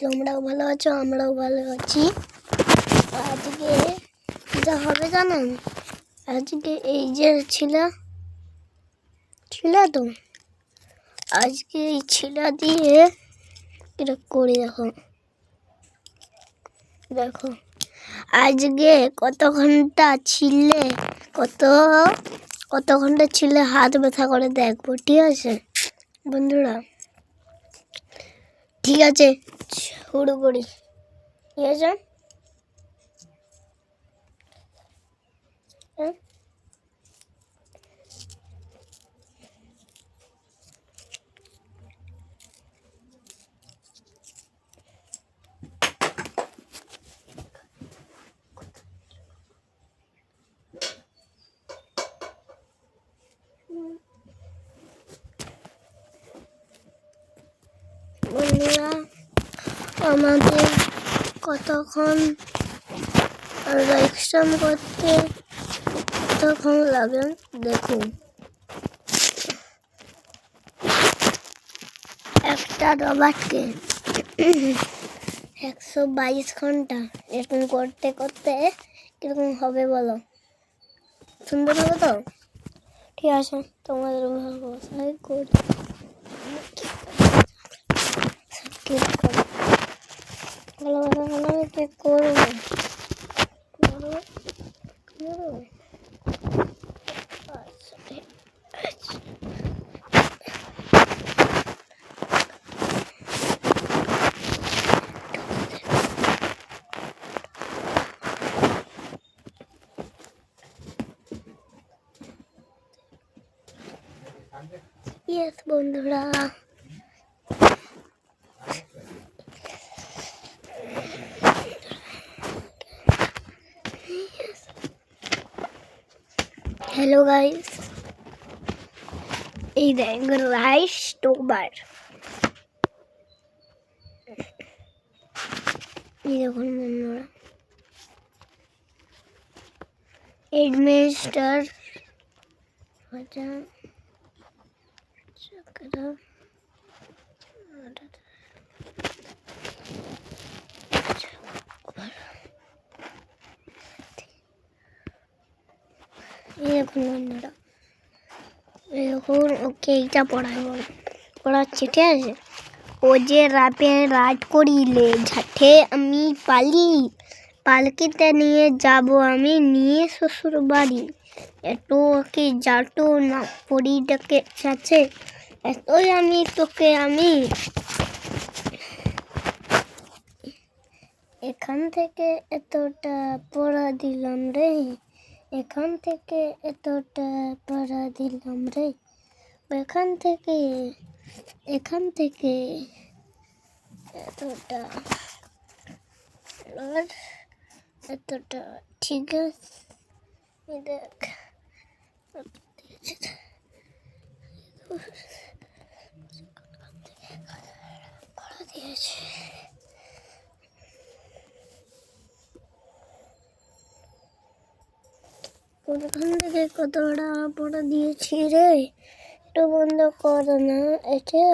তোমরাও ভালো আছো, আমরাও ভালো আছি। আজকে যা হবে জানেন, আজকে এই যে ছিলা তো, আজকে এই ছিলা দিয়ে এটা করে দেখো আজকে কত ঘন্টা ছিলে, কত ঘন্টা ছিলে হাত ব্যথা করে দেখবো। ঠিক আছে বন্ধুরা, ঠিক আছে শুরু করি। ঠিক আছে, বন্ধুরা আমাদের কতক্ষণ রিঅ্যাকশন করতে কতক্ষণ লাগে দেখুন। একটা রবারকে 122 ঘন্টা এরকম করতে করতে কিরকম হবে বলো? সুন্দর হবে তো? ঠিক আছে, তোমাদের ভালোবাসায় করি। ভালোবাসা করবো। ইয়েস বন্ধুরা, হ্যালো গাইস, এই দেখ রাইস টোবার, এই দেখুন বন্ধুরা এডমিনিস্টার দেখুন বন্ধুরা, এখন ওকে এইটা পড়াচ্ছি। ঠিক আছে, ও যে রাত করিলে ঝাঁটে আমি পালকিতে নিয়ে যাব আমি নিয়ে শ্বশুর বাড়ি। এত ওকে যাটো না পরিটাকে চাচ্ছে, এতই আমি তোকে আমি এখান থেকে এতটা পড়া দিলাম রে, এখান থেকে এতটা পড়া দিলাম রে, এখান থেকে এতটা আর এতটা। ঠিক আছে, দেখ পড়া দিয়েছে। কোনখান থেকে কতটা পড়া দিয়েছি রে, একটু বন্ধ কর না এটা।